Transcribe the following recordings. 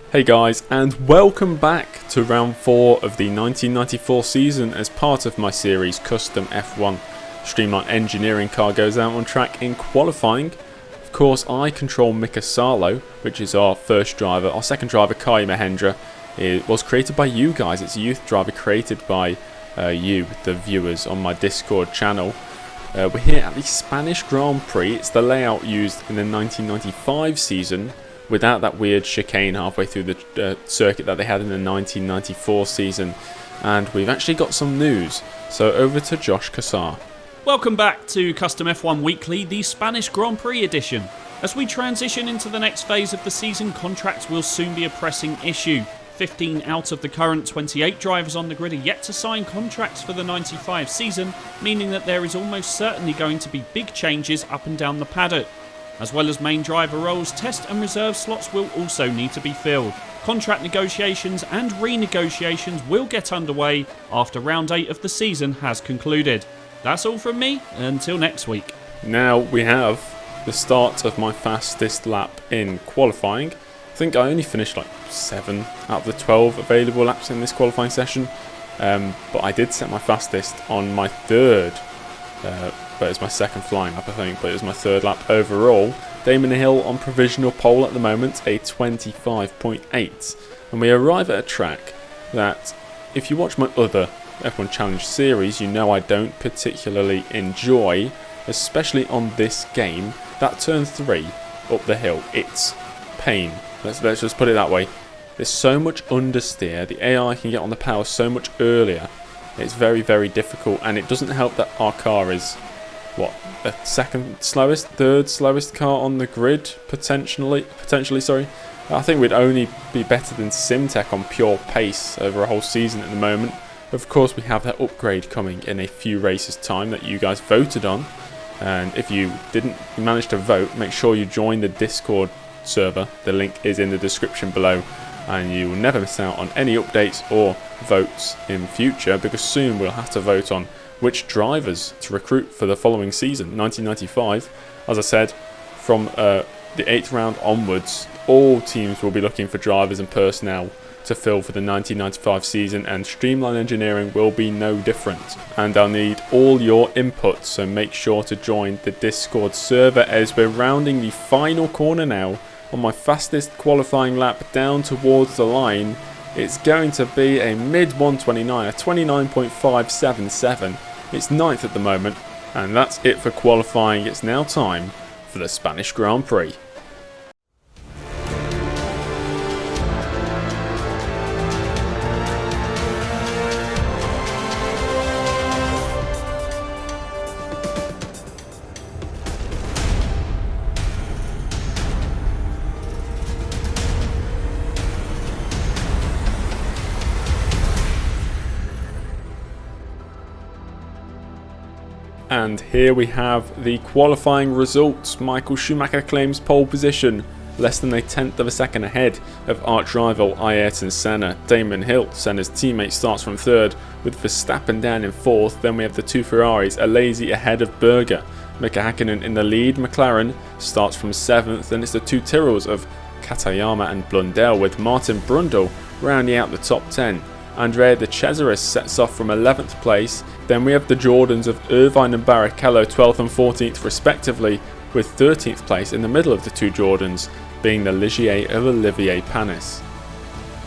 Hey guys, and welcome back to round 4 of the 1994 season as part of my series CustomF1. Streamlined engineering car goes out on track in qualifying. Of course, I control Mika Salo, which is our first driver. Our second driver, Karya Mahendra, it was created by you guys. It's a youth driver created by you, the viewers, on my Discord channel. We're here at the Spanish Grand Prix. It's the layout used in the 1995 season, without that weird chicane halfway through the circuit that they had in the 1994 season. And we've actually got some news, so over to Josh Kassar. Welcome back to Custom F1 Weekly, the Spanish Grand Prix edition. As we transition into the next phase of the season, contracts will soon be a pressing issue. 15 out of the current 28 drivers on the grid are yet to sign contracts for the 95 season, meaning that there is almost certainly going to be big changes up and down the paddock. As well as main driver roles, test and reserve slots will also need to be filled. Contract negotiations and renegotiations will get underway after round 8 of the season has concluded. That's all from me, until next week. Now we have the start of my fastest lap in qualifying. I think I only finished like 7 out of the 12 available laps in this qualifying session, but I did set my fastest on my third but it's my second flying lap I think, but it was my third lap overall. Damon Hill on provisional pole at the moment, a 25.8. And we arrive at a track that, if you watch my other F1 Challenge series, you know I don't particularly enjoy, especially on this game. That turn 3 up the hill, it's pain. Let's just put it that way. There's so much understeer, the AI can get on the power so much earlier. It's very, very difficult, and it doesn't help that our car is the second slowest, third slowest car on the grid, potentially, sorry. I think we'd only be better than SimTech on pure pace over a whole season at the moment. Of course, we have that upgrade coming in a few races' time that you guys voted on. And if you didn't manage to vote, make sure you join the Discord server. The link is in the description below, and you will never miss out on any updates or votes in future, because soon we'll have to vote on which drivers to recruit for the following season, 1995. As I said, from the 8th round onwards, all teams will be looking for drivers and personnel to fill for the 1995 season, and Streamline Engineering will be no different. And I'll need all your input, so make sure to join the Discord server as we're rounding the final corner now. On my fastest qualifying lap down towards the line, it's going to be a mid 129, a 29.577. It's 9th at the moment, and that's it for qualifying. It's now time for the Spanish Grand Prix. And here we have the qualifying results. Michael Schumacher claims pole position, less than a tenth of a second ahead of arch rival Ayrton Senna. Damon Hill, Senna's teammate, starts from 3rd, with Verstappen down in 4th. Then we have the 2 Ferraris, Alesi ahead of Berger. Mika Hakkinen in the lead. McLaren starts from 7th, and it's the 2 Tyrrells of Katayama and Blundell, with Martin Brundle rounding out the top 10. Andrea de Cesaris sets off from 11th place. Then we have the Jordans of Irvine and Barrichello 12th and 14th respectively, with 13th place in the middle of the 2 Jordans being the Ligier of Olivier Panis.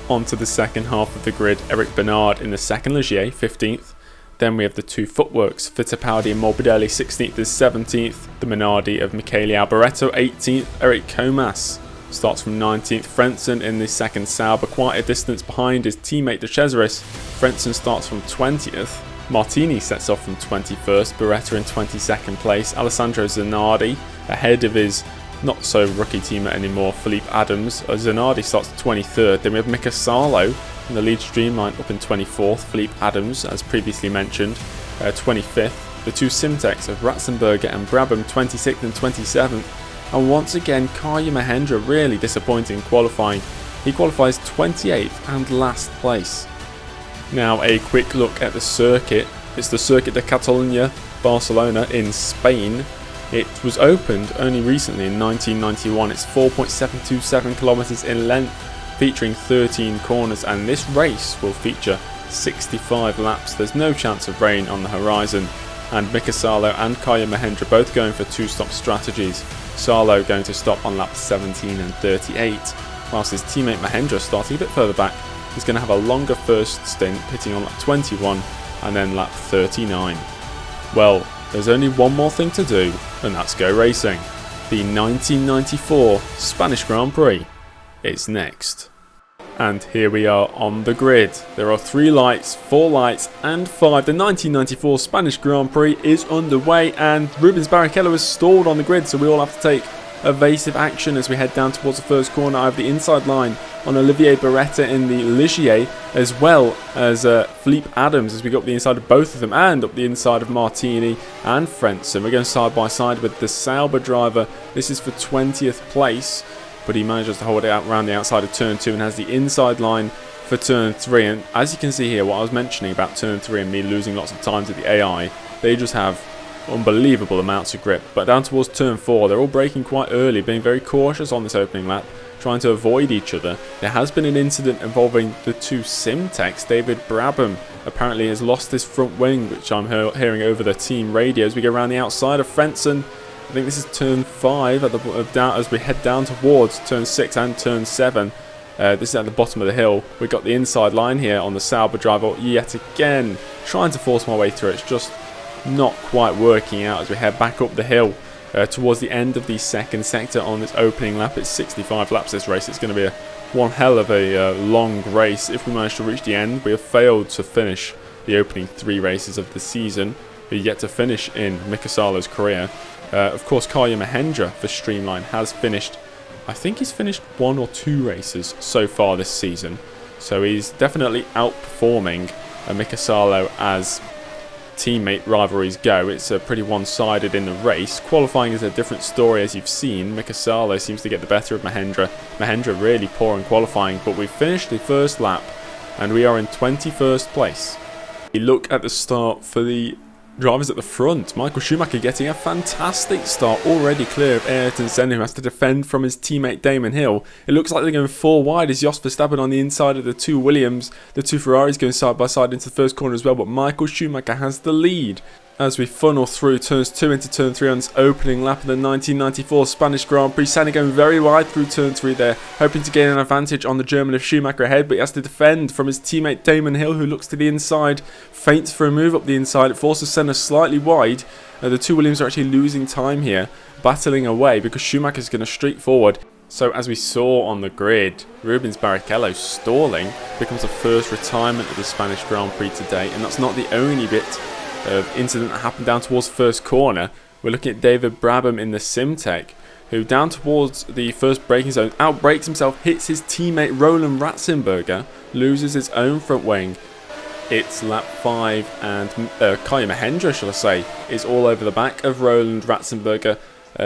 On to the second half of the grid, Eric Bernard in the second Ligier 15th. Then we have the 2 Footworks, Fittipaldi and Morbidelli 16th and 17th. The Minardi of Michele Alboreto 18th. Eric Comas starts from 19th. Frentzen in the second Sauber, quite a distance behind his teammate de Cesaris. Frentzen starts from 20th. Martini sets off from 21st. Beretta in 22nd place. Alessandro Zanardi ahead of his not so rookie teammate anymore, Philippe Adams. Zanardi starts 23rd. Then we have Mika Salo in the lead Streamline up in 24th. Philippe Adams, as previously mentioned, 25th. The 2 Simtechs of Ratzenberger and Brabham 26th and 27th. And once again, Karya Mahendra really disappointing qualifying. He qualifies 28th and last place. Now a quick look at the circuit. It's the Circuit de Catalunya, Barcelona in Spain. It was opened only recently in 1991. It's 4.727 kilometers in length, featuring 13 corners, and this race will feature 65 laps. There's no chance of rain on the horizon, and Mika Salo and Karya Mahendra both going for two-stop strategies. Salo going to stop on laps 17 and 38, whilst his teammate Mahendra, starting a bit further back, is going to have a longer first stint, pitting on lap 21 and then lap 39. Well, there's only one more thing to do, and that's go racing. The 1994 Spanish Grand Prix is next. And here we are on the grid. There are 3 lights, 4 lights and 5. The 1994 Spanish Grand Prix is underway, and Rubens Barrichello is stalled on the grid, so we all have to take evasive action as we head down towards the first corner. I have the inside line on Olivier Beretta in the Ligier, as well as Philippe Adams as we go up the inside of both of them, and up the inside of Martini and Frentzen. We're going side by side with the Sauber driver. This is for 20th place, but he manages to hold it out around the outside of turn 2 and has the inside line for turn 3. And as you can see here, what I was mentioning about turn 3 and me losing lots of time to the AI, they just have unbelievable amounts of grip. But down towards turn 4, they're all braking quite early, being very cautious on this opening lap, trying to avoid each other. There has been an incident involving the 2 sim techs. David Brabham apparently has lost his front wing, which I'm hearing over the team radio as we go around the outside of Frentzen. I think this is turn 5 at the as we head down towards turn 6 and turn 7. This is at the bottom of the hill. We've got the inside line here on the Sauber driver yet again, trying to force my way through. It's just not quite working out as we head back up the hill towards the end of the second sector on this opening lap. It's 65 laps this race. It's going to be one hell of a long race. If we manage to reach the end, we have failed to finish the opening 3 races of the season. We're yet to finish in Mika Salo's career. Of course, Karya Mahendra for Streamline has finished, I think he's finished 1 or 2 races so far this season. So he's definitely outperforming Mika Salo as teammate rivalries go. It's pretty one-sided in the race. Qualifying is a different story, as you've seen. Mika Salo seems to get the better of Mahendra. Mahendra really poor in qualifying, but we've finished the first lap and we are in 21st place. We look at the start for the drivers at the front. Michael Schumacher getting a fantastic start, already clear of Ayrton Senna, who has to defend from his teammate Damon Hill. It looks like they're going 4 wide as Jos Verstappen on the inside of the 2 Williams. The 2 Ferraris going side by side into the first corner as well, but Michael Schumacher has the lead as we funnel through turns 2 into turn 3 on this opening lap of the 1994 Spanish Grand Prix. Senna going very wide through turn 3 there, hoping to gain an advantage on the German of Schumacher ahead, but he has to defend from his teammate Damon Hill, who looks to the inside, feints for a move up the inside. It forces Senna slightly wide. The 2 Williams are actually losing time here, battling away because Schumacher's going to streak forward. So as we saw on the grid, Rubens Barrichello stalling becomes the first retirement of the Spanish Grand Prix today, and that's not the only bit of incident that happened down towards first corner. We're looking at David Brabham in the Simtech, who down towards the first braking zone outbrakes himself, hits his teammate Roland Ratzenberger, loses his own front wing. It's lap 5 and Karya Mahendra, shall I say, is all over the back of Roland Ratzenberger,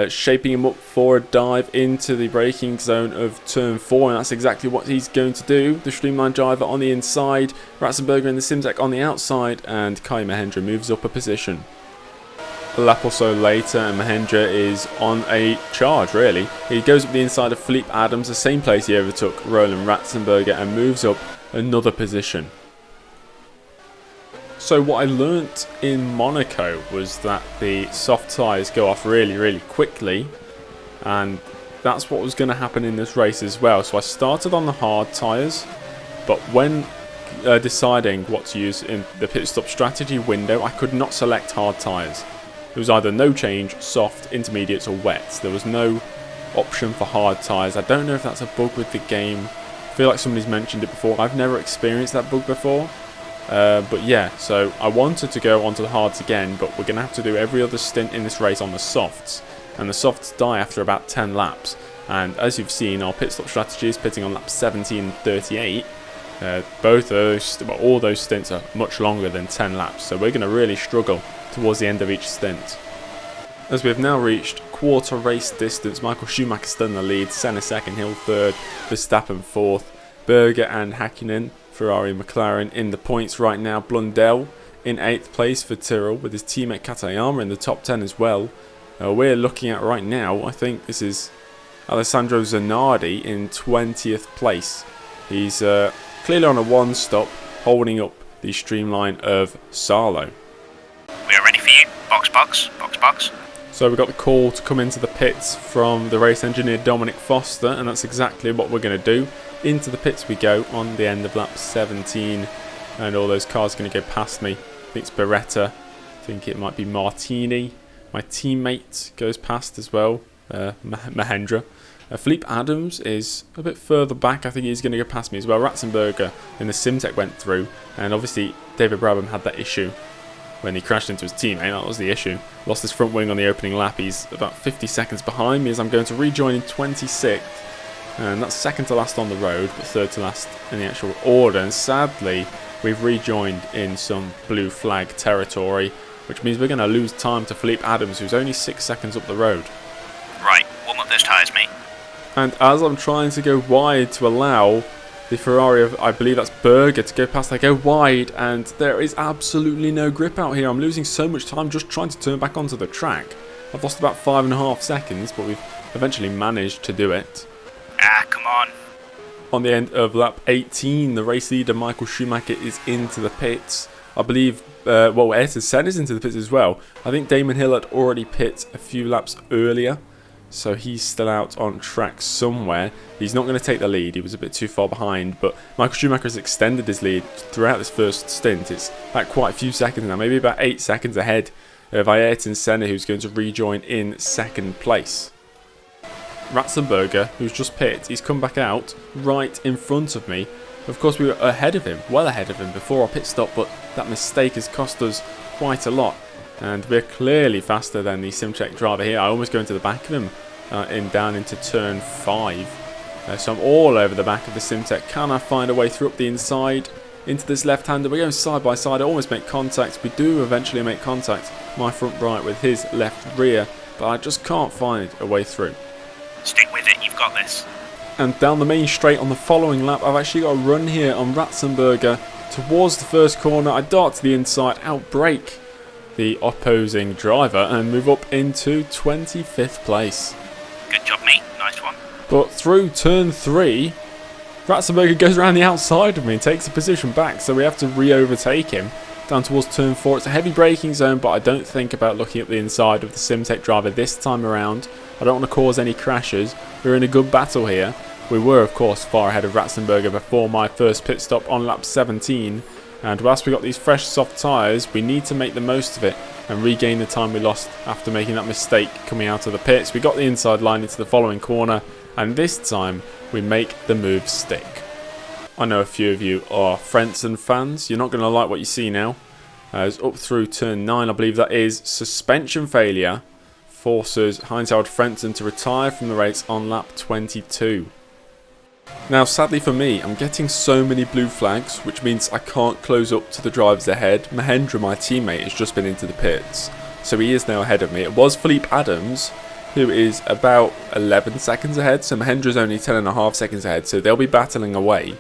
shaping him up for a dive into the braking zone of turn 4, and that's exactly what he's going to do. The Streamline driver on the inside, Ratzenberger in the Simtech on the outside, and Karya Mahendra moves up a position. A lap or so later, and Mahendra is on a charge, really. He goes up the inside of Philippe Adams, the same place he overtook Roland Ratzenberger, and moves up another position. So what I learnt in Monaco was that the soft tyres go off really quickly, and that's what was going to happen in this race as well. So I started on the hard tyres, but when deciding what to use in the pit stop strategy window, I could not select hard tyres. It was either no change, soft, intermediates or wets. There was no option for hard tyres. I don't know if that's a bug with the game. I feel like somebody's mentioned it before. I've never experienced that bug before. But yeah, so I wanted to go onto the hards again, but we're going to have to do every other stint in this race on the softs, and the softs die after about 10 laps. And as you've seen, our pit stop strategy is pitting on laps 17 and 38. Both of those, well, all those stints are much longer than 10 laps, so we're going to really struggle towards the end of each stint. As we have now reached quarter race distance, Michael Schumacher still in the lead, Senna second, Hill third, Verstappen fourth, Berger and Häkkinen, Ferrari and McLaren in the points right now. Blundell in 8th place for Tyrrell with his teammate Katayama in the top 10 as well. We're looking at right now, I think this is Alessandro Zanardi in 20th place He's clearly on a one-stop, holding up the streamline of Salo. We are ready for you. Box, box, box, box. So we got the call to come into the pits from the race engineer Dominic Foster, and that's exactly what we're going to do. Into the pits we go on the end of lap 17, and all those cars are going to go past me. I think it's Beretta, I think it might be Martini. My teammate goes past as well, Mahendra. Philippe Adams is a bit further back. I think he's going to go past me as well. Ratzenberger in the Simtech went through, and obviously David Brabham had that issue when he crashed into his teammate. That was the issue. Lost his front wing on the opening lap. He's about 50 seconds behind me as I'm going to rejoin in 26th. And that's second to last on the road, but third to last in the actual order. And sadly, we've rejoined in some blue flag territory, which means we're going to lose time to Philippe Adams, who's only 6 seconds up the road. Right, warm up those tyres, mate. And as I'm trying to go wide to allow the Ferrari of, I believe that's Berger, to go past, I go wide, and there is absolutely no grip out here. I'm losing so much time just trying to turn back onto the track. I've lost about 5.5 seconds, but we've eventually managed to do it. Ah, come on. On the end of lap 18, the race leader Michael Schumacher is into the pits. I believe, Ayrton Senna is into the pits as well. I think Damon Hill had already pit a few laps earlier, so he's still out on track somewhere. He's not going to take the lead. He was a bit too far behind, but Michael Schumacher has extended his lead throughout this first stint. It's at quite a few seconds now, maybe about 8 seconds ahead of Ayrton Senna, who's going to rejoin in second place. Ratzenberger, who's just pit, he's come back out right in front of me. Of course, we were ahead of him, well ahead of him before our pit stop, but that mistake has cost us quite a lot. And we're clearly faster than the Simcheck driver here. I almost go into the back of him down into turn 5. So I'm all over the back of the Simtech. Can I find a way through up the inside into this left-hander? We're going side by side. I almost make contact. We do eventually make contact. My front right with his left rear, but I just can't find a way through. Stick with it, you've got this. And down the main straight on the following lap, I've actually got a run here on Ratzenberger towards the first corner. I dart to the inside, outbrake the opposing driver and move up into 25th place. Good job, mate. Nice one. But through turn 3, Ratzenberger goes around the outside of me and takes the position back, so we have to re-overtake him down towards turn 4. It's a heavy braking zone, but I don't think about looking up the inside of the Simtech driver this time around. I don't want to cause any crashes. We're in a good battle here. We were, of course, far ahead of Ratzenberger before my first pit stop on lap 17. And whilst we got these fresh soft tyres, we need to make the most of it and regain the time we lost after making that mistake coming out of the pits. We got the inside line into the following corner, and this time we make the move stick. I know a few of you are Frentzen fans. You're not going to like what you see now. As up through turn 9, I believe that is suspension failure, forces Heinz-Harald Frentzen to retire from the race on lap 22. Now, sadly for me, I'm getting so many blue flags, which means I can't close up to the drivers ahead. Mahendra, my teammate, has just been into the pits, so he is now ahead of me. It was Philippe Adams, who is about 11 seconds ahead, so Mahendra's only 10.5 seconds ahead, so they'll be battling away.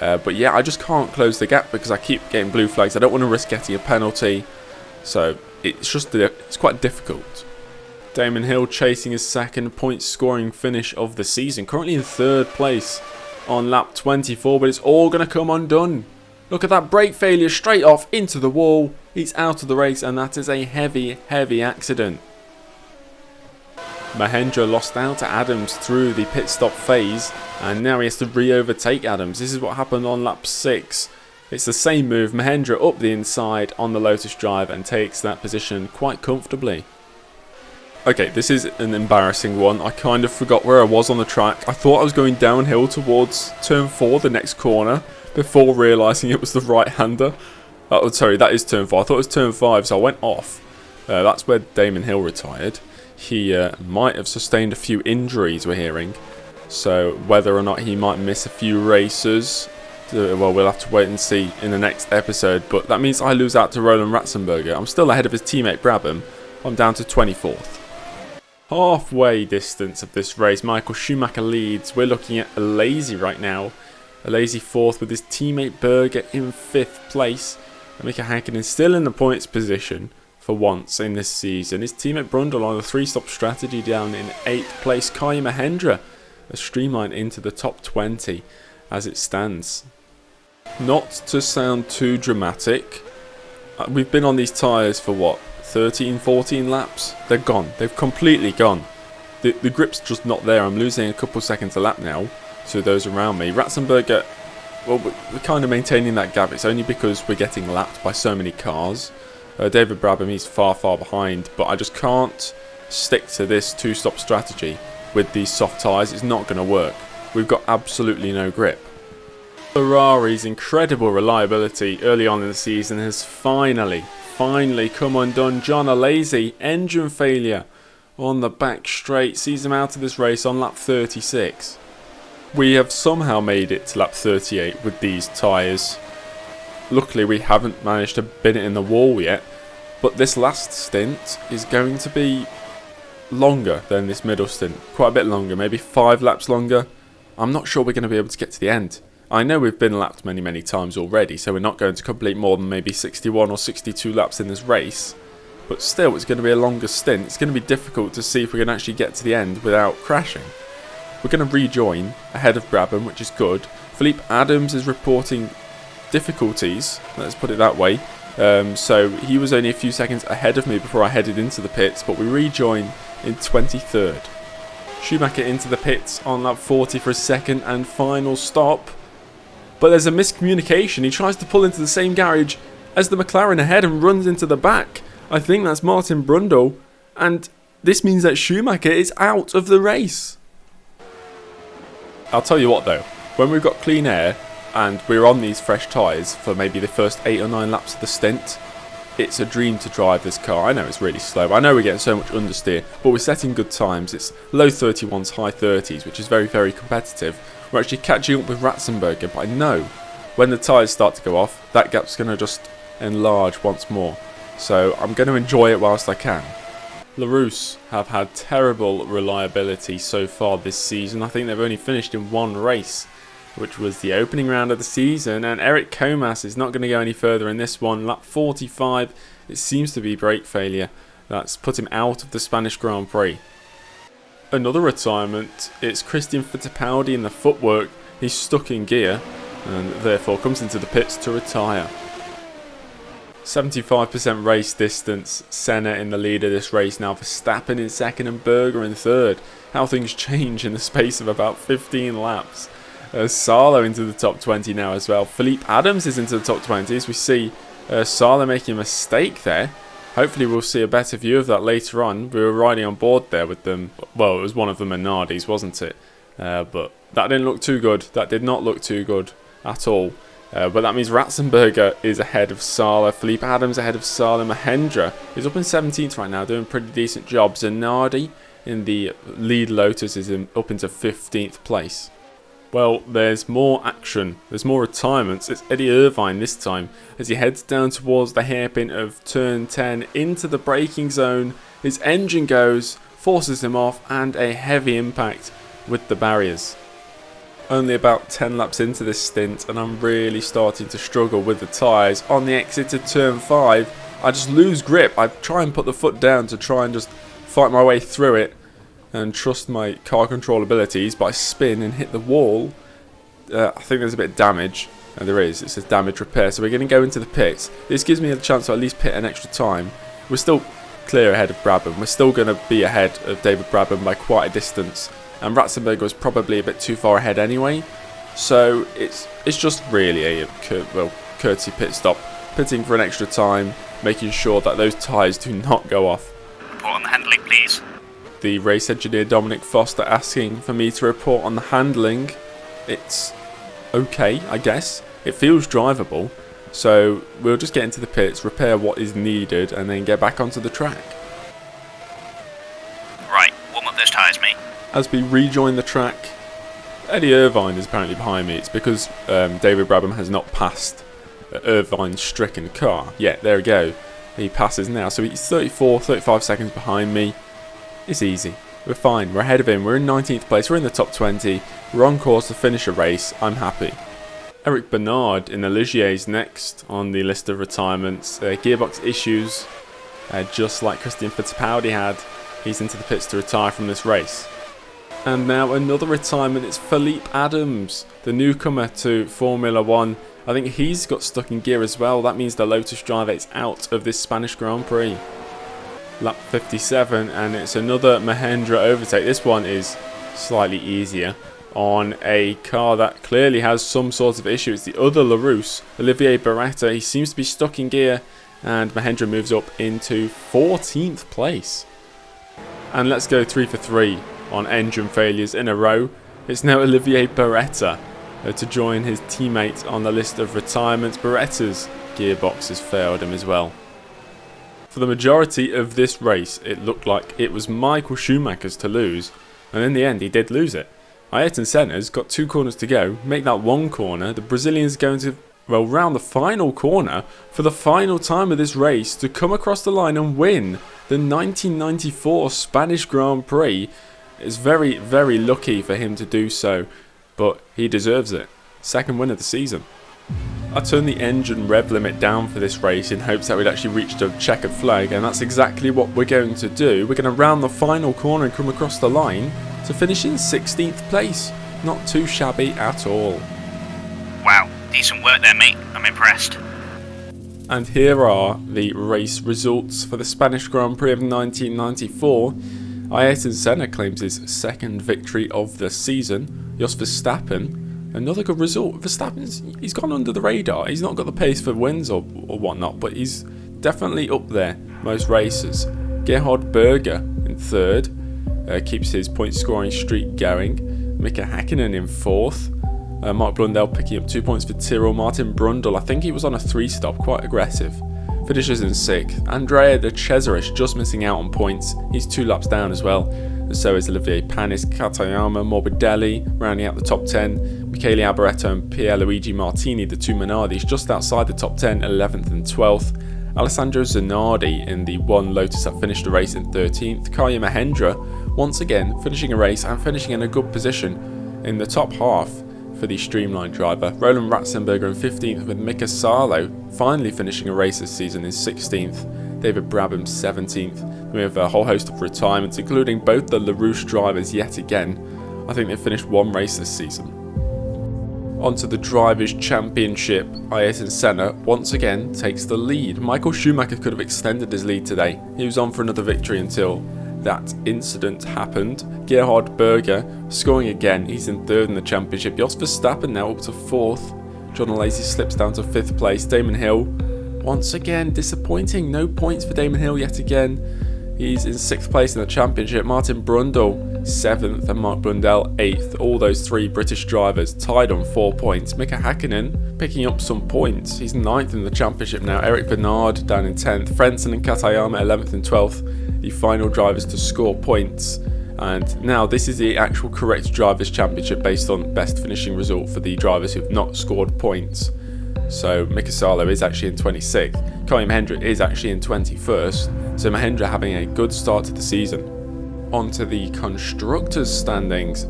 But yeah, I just can't close the gap because I keep getting blue flags. I don't want to risk getting a penalty, so it's quite difficult. Damon Hill chasing his second point scoring finish of the season, currently in third place on lap 24, but it's all going to come undone. Look at that brake failure straight off into the wall. He's out of the race, and that is a heavy accident. Mahendra lost out to Adams through the pit stop phase, and now he has to re-overtake Adams. This is what happened on lap 6. It's the same move. Mahendra up the inside on the Lotus drive and takes that position quite comfortably. Okay, this is an embarrassing one. I kind of forgot where I was on the track. I thought I was going downhill towards turn 4, the next corner, before realising it was the right-hander. Oh, sorry, that is turn 4. I thought it was turn 5, so I went off. That's where Damon Hill retired. He might have sustained a few injuries, we're hearing. So whether or not he might miss a few races, well, we'll have to wait and see in the next episode. But that means I lose out to Roland Ratzenberger. I'm still ahead of his teammate Brabham. I'm down to 24th. Halfway distance of this race, Michael Schumacher leads. We're looking at Alesi right now. Alesi 4th with his teammate Berger in 5th place. And Mika Hakkinen still in the points position for once in this season. His teammate Brundle on a 3-stop strategy down in 8th place. Karya Mahendra a streamline into the top 20. as it stands. Not to sound too dramatic, we've been on these tyres for what, 13, 14 laps? They're gone. They've completely gone. The grip's just not there. I'm losing a couple seconds a lap now to those around me. Ratzenberger, well, we're kind of maintaining that gap. It's only because we're getting lapped by so many cars. David Brabham, he's far behind, but I just can't stick to this two-stop strategy with these soft tyres. It's not going to work. We've got absolutely no grip. Ferrari's incredible reliability early on in the season has finally come undone. John Alesi, engine failure on the back straight, sees him out of this race on lap 36. We have somehow made it to lap 38 with these tyres. Luckily we haven't managed to bin it in the wall yet, but this last stint is going to be longer than this middle stint. Quite a bit longer, maybe 5 laps longer. I'm not sure we're going to be able to get to the end. I know we've been lapped many times already, so we're not going to complete more than maybe 61 or 62 laps in this race. But still, it's going to be a longer stint. It's going to be difficult to see if we can actually get to the end without crashing. We're going to rejoin ahead of Brabham, which is good. Philippe Adams is reporting difficulties, let's put it that way. So he was only a few seconds ahead of me before I headed into the pits, but we rejoin in 23rd. Schumacher into the pits on lap 40 for a second and final stop. But there's a miscommunication. He tries to pull into the same garage as the McLaren ahead and runs into the back. I think that's Martin Brundle. And this means that Schumacher is out of the race. I'll tell you what though. When we've got clean air and we're on these fresh tyres for maybe the first 8 or 9 laps of the stint, it's a dream to drive this car. I know it's really slow. I know we're getting so much understeer, but we're setting good times. It's low 31s, high 30s, which is very competitive. We're actually catching up with Ratzenberger, but I know when the tyres start to go off, that gap's going to just enlarge once more. So I'm going to enjoy it whilst I can. LaRousse have had terrible reliability so far this season. I think they've only finished in 1 race, which was the opening round of the season, and Eric Comas is not going to go any further in this one. Lap 45, it seems to be brake failure that's put him out of the Spanish Grand Prix. Another retirement, it's Christian Fittipaldi in the footwork. He's stuck in gear and therefore comes into the pits to retire. 75% race distance, Senna in the lead of this race now, Verstappen in second and Berger in third. How things change in the space of about 15 laps. Salo into the top 20 now as well. Philippe Adams is into the top 20 as we see Salo making a mistake there. Hopefully we'll see a better view of that later on. We were riding on board there with them. Well, it was one of the Minardis, wasn't it? But that didn't look too good. That did not look too good at all. But that means Ratzenberger is ahead of Salo. Philippe Adams ahead of Salo. Mahendra is up in 17th right now, doing a pretty decent job. Zanardi in the lead Lotus is up into 15th place. Well, there's more action, there's more retirements. It's Eddie Irvine this time as he heads down towards the hairpin of turn 10 into the braking zone. His engine goes, forces him off, and a heavy impact with the barriers. Only about 10 laps into this stint and I'm really starting to struggle with the tyres. On the exit to turn 5, I just lose grip. I try and put the foot down to try and just fight my way through it and trust my car control abilities, but I spin and hit the wall. I think there's a bit of damage, and there is. It says damage repair, so we're going to go into the pits. This gives me a chance to at least pit an extra time. We're still clear ahead of Brabham. We're still going to be ahead of David Brabham by quite a distance, and Ratzenberger was probably a bit too far ahead anyway. So it's just really a courtesy pit stop, pitting for an extra time, making sure that those tyres do not go off. Report on the handling, please. The race engineer Dominic Foster asking for me to report on the handling. It's okay, I guess. It feels drivable. So we'll just get into the pits, repair what is needed, and then get back onto the track. Right, warm up those tyres, mate. As we rejoin the track, Eddie Irvine is apparently behind me. It's because David Brabham has not passed Irvine's stricken car. Yeah, there we go. He passes now. So he's 35 seconds behind me. It's easy. We're fine. We're ahead of him. We're in 19th place. We're in the top 20. We're on course to finish a race. I'm happy. Eric Bernard in the Ligiers next on the list of retirements. Gearbox issues, just like Christian Fittipaldi had. He's into the pits to retire from this race. And now another retirement. It's Philippe Adams, the newcomer to Formula 1. I think he's got stuck in gear as well. That means the Lotus driver is out of this Spanish Grand Prix. Lap 57, and it's another Mahendra overtake. This one is slightly easier on a car that clearly has some sort of issue. It's the other LaRousse, Olivier Beretta. He seems to be stuck in gear, and Mahendra moves up into 14th place. And let's go 3 for 3 on engine failures in a row. It's now Olivier Beretta to join his teammate on the list of retirements. Beretta's gearbox has failed him as well. For the majority of this race, it looked like it was Michael Schumacher's to lose, and in the end he did lose it. Ayrton Senna's got 2 corners to go, make that 1 corner. The Brazilian's going to round the final corner for the final time of this race to come across the line and win the 1994 Spanish Grand Prix. It's very, very lucky for him to do so, but he deserves it. 2nd win of the season. I turned the engine rev limit down for this race in hopes that we'd actually reach the checkered flag, and that's exactly what we're going to do. We're going to round the final corner and come across the line to finish in 16th place. Not too shabby at all. Wow, decent work there, mate. I'm impressed. And here are the race results for the Spanish Grand Prix of 1994. Ayrton Senna claims his 2nd victory of the season. Jos Verstappen, another good result. He's gone under the radar. He's not got the pace for wins or whatnot, but he's definitely up there most races. Gerhard Berger in 3rd, keeps his point scoring streak going. Mika Häkkinen in 4th. Mark Blundell picking up 2 points for Tyrrell. Martin Brundle, I think he was on a 3-stop, quite aggressive. Finishes in 6th. Andrea de Cesaris just missing out on points. He's 2 laps down as well. And so is Olivier Panis, Katayama, Morbidelli, rounding out the top 10. Michele Alboreto and Pierluigi Martini, the 2 Minardis, just outside the top 10, 11th and 12th. Alessandro Zanardi in the 1 Lotus that finished the race in 13th. Karya Mahendra, once again, finishing a race and finishing in a good position in the top half for the Streamline driver. Roland Ratzenberger in 15th, with Mika Salo finally finishing a race this season in 16th. David Brabham 17th. We have a whole host of retirements, including both the LaRousse drivers yet again. I think they finished 1 race this season. Onto the Drivers' Championship. Ayrton Senna once again takes the lead. Michael Schumacher could have extended his lead today. He was on for another victory until that incident happened. Gerhard Berger scoring again. He's in 3rd in the championship. Jos Verstappen now up to 4th. John Alesi slips down to 5th place. Damon Hill once again disappointing. No points for Damon Hill yet again. He's in 6th place in the championship. Martin Brundle 7th and Mark Blundell 8th. All those 3 British drivers tied on 4 points. Mika Häkkinen picking up some points. He's 9th in the championship now. Eric Bernard down in 10th. Frentzen and Katayama 11th and 12th. The final drivers to score points. And now this is the actual correct Drivers' Championship based on best finishing result for the drivers who've not scored points. So Mika Salo is actually in 26th. Karya Mahendra is actually in 21st. So Mahendra having a good start to the season. On to the Constructors' standings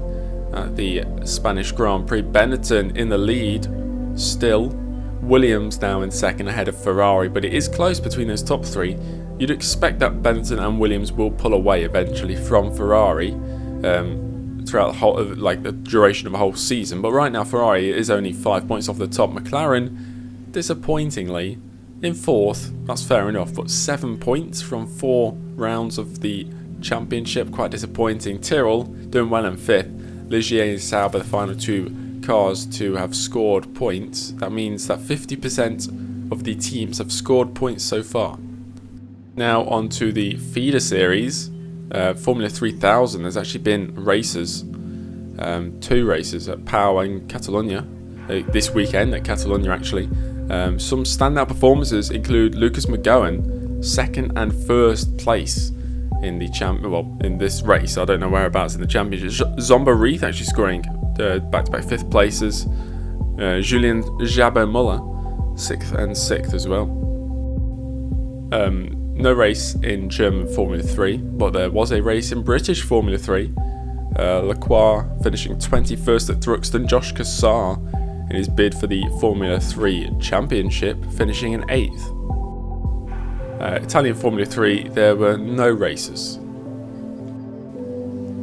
at the Spanish Grand Prix. Benetton in the lead still. Williams now in 2nd ahead of Ferrari, but it is close between those top 3. You'd expect that Benetton and Williams will pull away eventually from Ferrari throughout the whole, the duration of a whole season. But right now Ferrari is only 5 points off the top. McLaren, disappointingly, in 4th. That's fair enough, but 7 points from 4 rounds of the championship, quite disappointing. Tyrrell doing well in 5th. Ligier and Sauber, the final 2 cars to have scored points. That means that 50% of the teams have scored points so far. Now on to the feeder series. Formula 3000, there's actually been races, 2 races at Pau and Catalonia this weekend at Catalonia actually. Some standout performances include Lucas McGowan, 2nd and 1st place in the in this race. I don't know whereabouts in the championship. Zomba Reith actually scoring back-to-back 5th places. Julien Jabber-Muller 6th and 6th as well. No race in German Formula 3, but there was a race in British Formula 3. Lacroix finishing 21st at Thruxton. Josh Cassar in his bid for the Formula 3 Championship, finishing in 8th. Italian Formula 3, there were no races.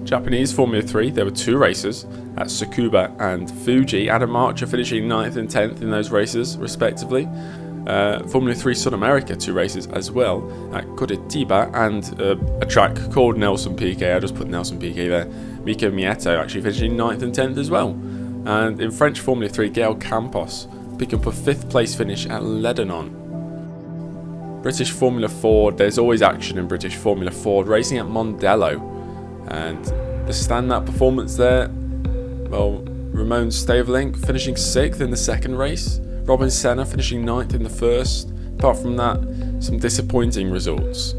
Japanese Formula 3, there were 2 races at Tsukuba and Fuji. Adam Archer finishing 9th and 10th in those races, respectively. Formula 3 South America, 2 races as well at Curitiba, and a track called Nelson Piquet. I just put Nelson Piquet there. Mika Salo actually finishing 9th and 10th as well. And in French Formula 3, Gael Campos picking up a 5th place finish at Lebanon. British Formula Ford, there's always action in British Formula Ford, racing at Mondello. And the standout performance there, well, Ramon Stavelink finishing 6th in the second race. Rubens Senna finishing 9th in the first. Apart from that, some disappointing results.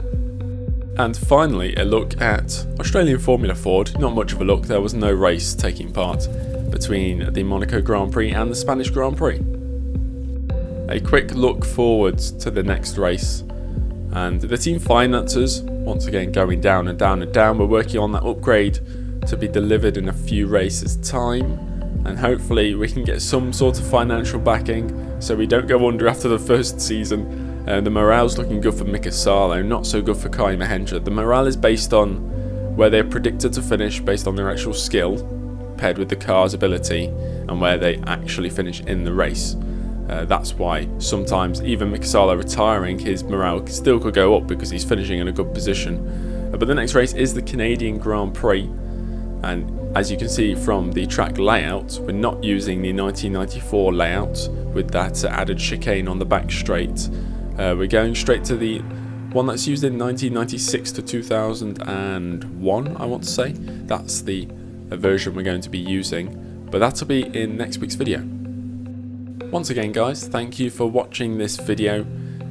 And finally, a look at Australian Formula Ford. Not much of a look, there was no race taking part between the Monaco Grand Prix and the Spanish Grand Prix. A quick look forward to the next race. And the team finances, once again going down and down and down. We're working on that upgrade to be delivered in a few races' time. And hopefully we can get some sort of financial backing so we don't go under after the first season. The morale's looking good for Mika Salo, not so good for Karya Mahendra. The morale is based on where they're predicted to finish based on their actual skill, paired with the car's ability, and where they actually finish in the race. That's why sometimes even Mika Salo retiring, his morale still could go up because he's finishing in a good position. But the next race is the Canadian Grand Prix, and as you can see from the track layout, we're not using the 1994 layout with that added chicane on the back straight. We're going straight to the one that's used in 1996 to 2001, I want to say. That's the version we're going to be using, but that'll be in next week's video. Once again guys, thank you for watching this video.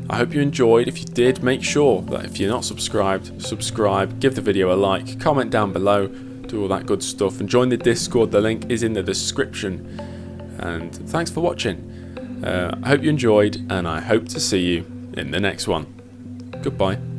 I hope you enjoyed. If you did, make sure that if you're not subscribed, subscribe, give the video a like, comment down below, do all that good stuff, and join the Discord. The link is in the description. And thanks for watching. I hope you enjoyed, and I hope to see you in the next one. Goodbye.